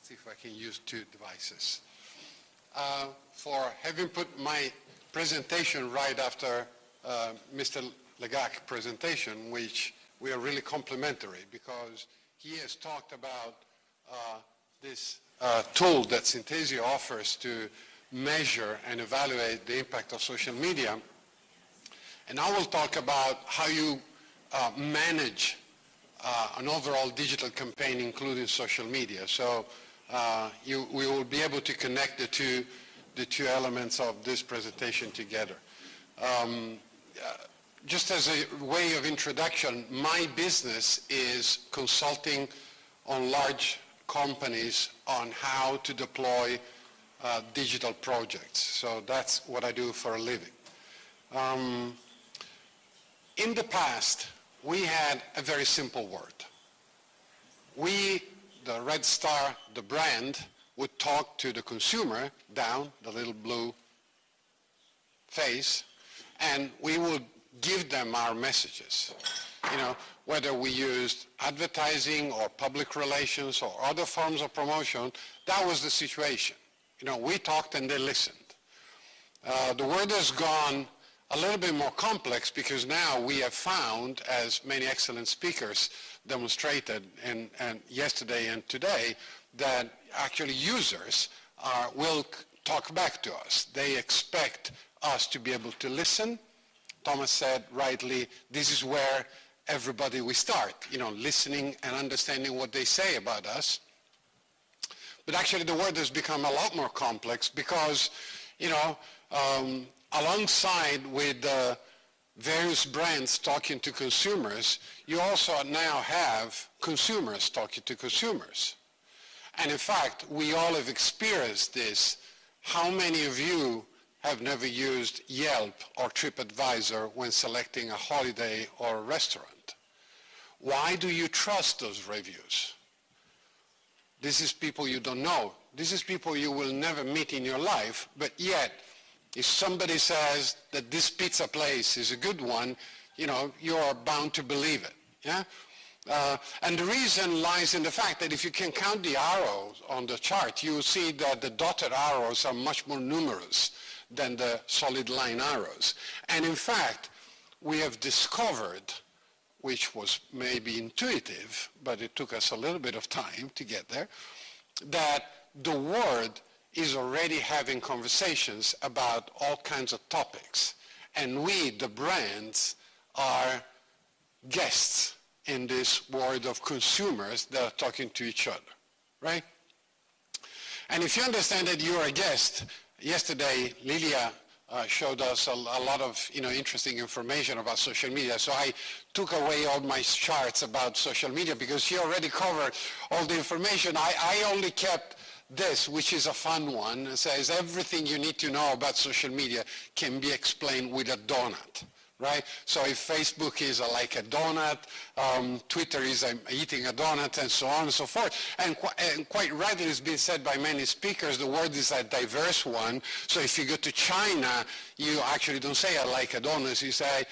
see if I can use two devices. For having put my presentation right after Mr. Legac's presentation, which we are really complimentary because he has talked about this tool that Synthesio offers to measure and evaluate the impact of social media. And I will talk about how you manage an overall digital campaign, including social media. So we will be able to connect the two elements of this presentation together. Just as a way of introduction, my business is consulting on large companies on how to deploy digital projects. So that's what I do for a living. In the past, we had a very simple word. We, the Red Star, the brand, would talk to the consumer down, the little blue face, and we would give them our messages. You know, whether we used advertising or public relations or other forms of promotion, that was the situation. You know, we talked and they listened. The word has gone a little bit more complex because now we have found, as many excellent speakers demonstrated and yesterday and today, that actually users will talk back to us. They expect us to be able to listen. Thomas said rightly, this is where everybody we start, you know, listening and understanding what they say about us. But actually the word has become a lot more complex because, you know, alongside with various brands talking to consumers, you also now have consumers talking to consumers. And in fact, we all have experienced this. How many of you have never used Yelp or TripAdvisor when selecting a holiday or a restaurant? Why do you trust those reviews? This is people you don't know. This is people you will never meet in your life, but yet, if somebody says that this pizza place is a good one, you know, you are bound to believe it, yeah? And the reason lies in the fact that if you can count the arrows on the chart, you will see that the dotted arrows are much more numerous than the solid line arrows. And in fact, we have discovered, which was maybe intuitive, but it took us a little bit of time to get there, that the world is already having conversations about all kinds of topics. And we, the brands, are guests in this world of consumers that are talking to each other, right? And if you understand that you are a guest, yesterday Lilia showed us a lot of interesting information about social media. So I took away all my charts about social media because she already covered all the information. I only kept this, which is a fun one. It says everything you need to know about social media can be explained with a donut, right? So if Facebook is like a donut, Twitter is eating a donut, and so on and so forth. And quite rightly, it's been said by many speakers, the word is a diverse one. So if you go to China, you actually don't say I like a donut. You say,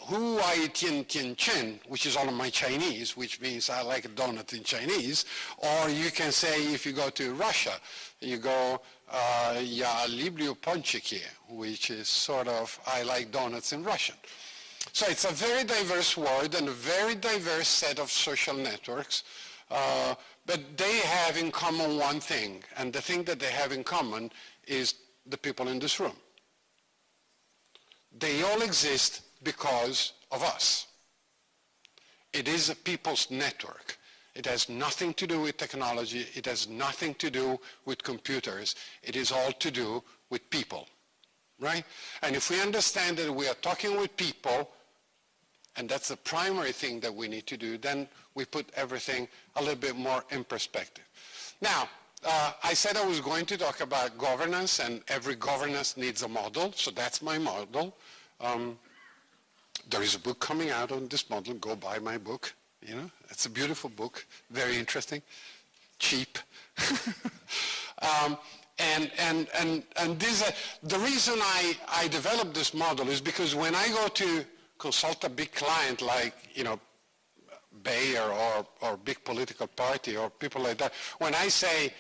Hu ai tian tian chen, which is all of my Chinese, which means I like a donut in Chinese. Or you can say, if you go to Russia, you go, ya lublю ponchiki, which is sort of, I like donuts in Russian. So it's a very diverse word and a very diverse set of social networks, but they have in common one thing, and the thing that they have in common is the people in this room. They all exist because of us. It is a people's network. It has nothing to do with technology. It has nothing to do with computers. It is all to do with people, right? And if we understand that we are talking with people, and that's the primary thing that we need to do, then we put everything a little bit more in perspective. Now, I said I was going to talk about governance, and every governance needs a model, so that's my model. There is a book coming out on this model. Go buy my book. You know, it's a beautiful book, very interesting, cheap. And this, the reason I developed this model is because when I go to consult a big client like, Bayer or big political party or people like that. When I say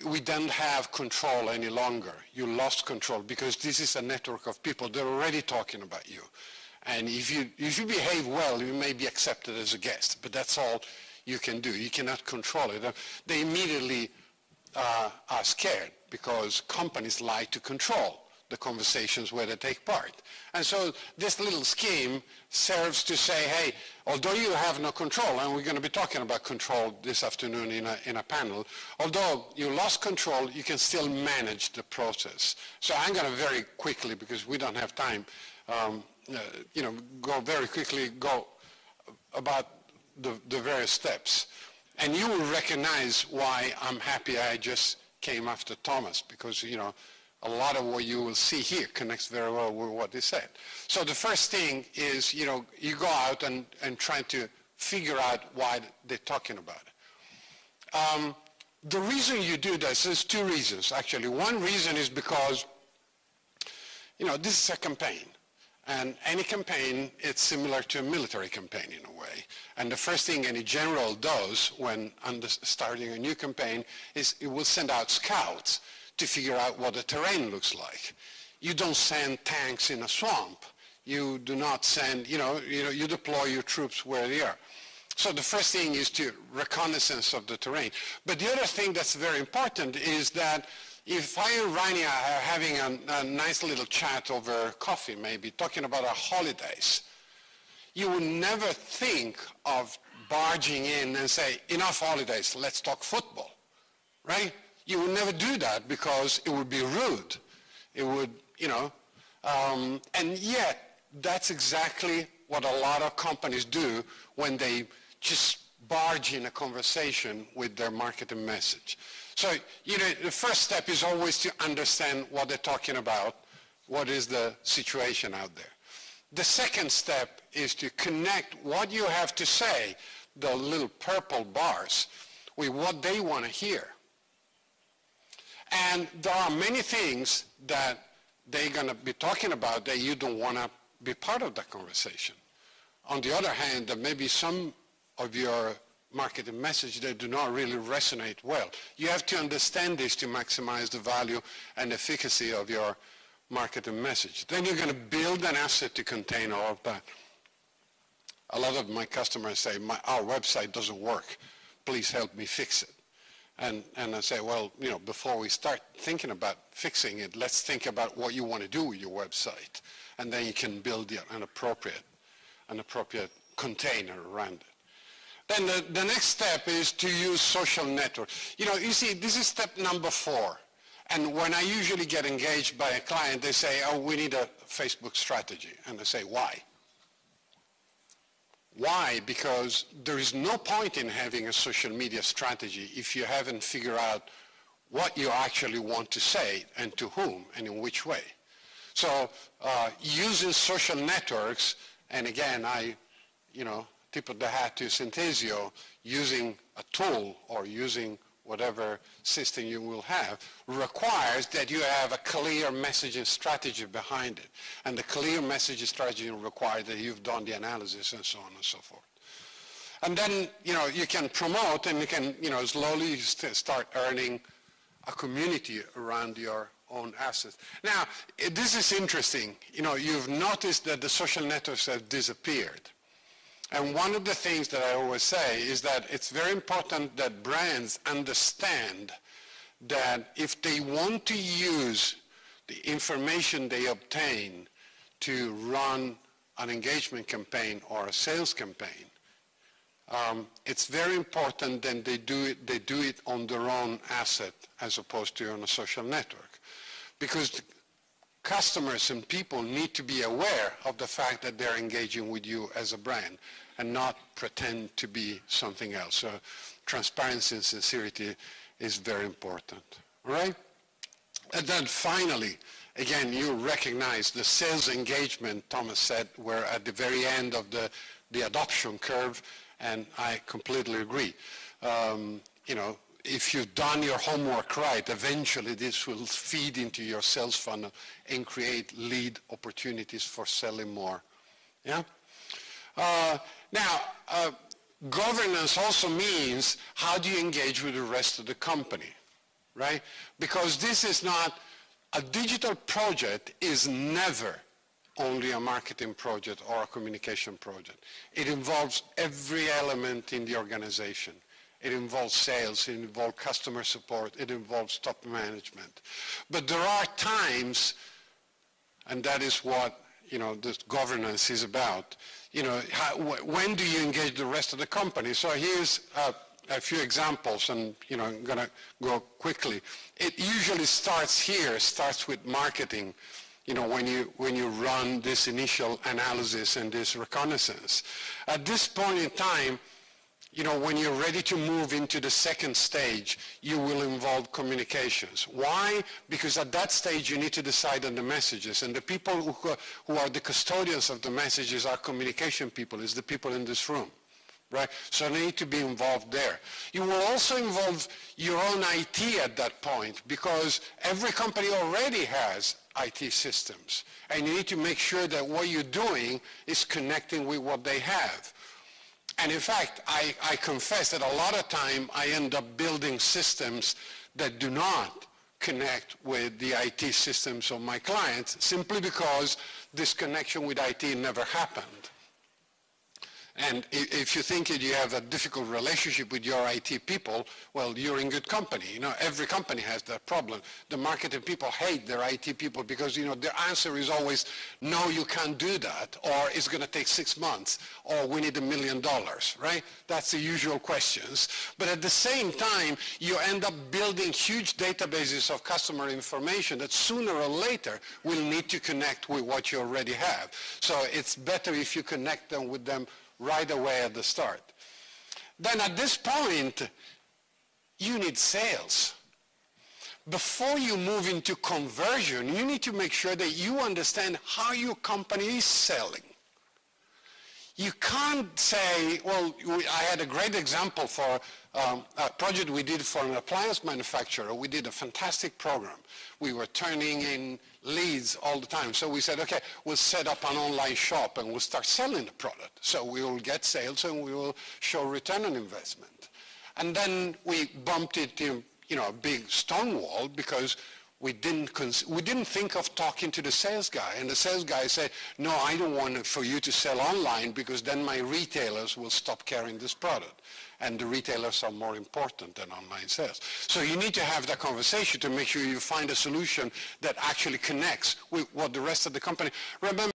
we don't have control any longer, you lost control, because this is a network of people. They're already talking about you. And if you behave well, you may be accepted as a guest, but that's all you can do. You cannot control it. They immediately are scared, because companies like to control the conversations where they take part. And so this little scheme serves to say, hey, although you have no control, and we're going to be talking about control this afternoon in a panel, although you lost control, you can still manage the process. So I'm going to very quickly, because we don't have time, go very quickly, go about the various steps. And you will recognize why I'm happy I just came after Thomas, because, a lot of what you will see here connects very well with what he said. So the first thing is, you go out and try to figure out why they're talking about it. The reason you do this is two reasons, actually. One reason is because, this is a campaign. And any campaign, it's similar to a military campaign in a way. And the first thing any general does when starting a new campaign is it will send out scouts to figure out what the terrain looks like. You don't send tanks in a swamp. You do not send, you deploy your troops where they are. So the first thing is to reconnaissance of the terrain. But the other thing that's very important is that if I and Rania are having a nice little chat over coffee, maybe, talking about our holidays, you would never think of barging in and say, enough holidays, let's talk football, right? You would never do that, because it would be rude. It would, and yet that's exactly what a lot of companies do when they just barge in a conversation with their marketing message. So, the first step is always to understand what they're talking about, what is the situation out there. The second step is to connect what you have to say, the little purple bars, with what they want to hear. And there are many things that they're going to be talking about that you don't want to be part of that conversation. On the other hand, there may be some of your marketing message that do not really resonate well. You have to understand this to maximize the value and efficacy of your marketing message. Then you're going to build an asset to contain all of that. A lot of my customers say, our website doesn't work. Please help me fix it. And I say, well, before we start thinking about fixing it, let's think about what you want to do with your website. And then you can build an appropriate container around it. Then the next step is to use social networks. You see, this is step number 4. And when I usually get engaged by a client, they say, oh, we need a Facebook strategy. And I say, why? Why? Because there is no point in having a social media strategy if you haven't figured out what you actually want to say and to whom and in which way. So using social networks, and again, I, tip of the hat to Synthesio, using a tool or using whatever system you will have, requires that you have a clear messaging strategy behind it. And the clear messaging strategy requires that you've done the analysis and so on and so forth. And then, you can promote and you can, slowly start earning a community around your own assets. Now, this is interesting. You've noticed that the social networks have disappeared. And one of the things that I always say is that it's very important that brands understand that if they want to use the information they obtain to run an engagement campaign or a sales campaign, it's very important that they do it on their own asset as opposed to on a social network. Because customers and people need to be aware of the fact that they're engaging with you as a brand and not pretend to be something else. So transparency and sincerity is very important, all right? And then finally, again, you recognize the sales engagement, Thomas said, we're at the very end of the adoption curve, and I completely agree. If you've done your homework right, eventually this will feed into your sales funnel and create lead opportunities for selling more. Yeah? Governance also means how do you engage with the rest of the company, right? Because this is not, a digital project is never only a marketing project or a communication project. It involves every element in the organization. It involves sales, it involves customer support, it involves top management. But there are times, and that is what this governance is about, when do you engage the rest of the company? So here's a few examples, and I'm going to go quickly. It usually starts here, starts with marketing, when you run this initial analysis and this reconnaissance. At this point in time, when you're ready to move into the second stage, you will involve communications. Why? Because at that stage, you need to decide on the messages. And the people who are the custodians of the messages are communication people, is the people in this room, right? So they need to be involved there. You will also involve your own IT at that point, because every company already has IT systems. And you need to make sure that what you're doing is connecting with what they have. And in fact, I confess that a lot of time I end up building systems that do not connect with the IT systems of my clients, simply because this connection with IT never happened. And if you think that you have a difficult relationship with your IT people, well, you're in good company. Every company has that problem. The marketing people hate their IT people because, their answer is always, no, you can't do that, or it's going to take 6 months, or we need $1 million, right? That's the usual questions. But at the same time, you end up building huge databases of customer information that sooner or later will need to connect with what you already have. So it's better if you connect them with them right away at the start. Then at this point, you need sales. Before you move into conversion, you need to make sure that you understand how your company is selling. You can't say, well, I had a great example for a project we did for an appliance manufacturer. We did a fantastic program. We were turning in leads all the time. So we said, okay, we'll set up an online shop and we'll start selling the product. So we will get sales and we will show return on investment. And then we bumped into, a big stone wall because we didn't think of talking to the sales guy. And the sales guy said, no, I don't want for you to sell online because then my retailers will stop carrying this product. And the retailers are more important than online sales. So you need to have that conversation to make sure you find a solution that actually connects with what the rest of the company. Remember,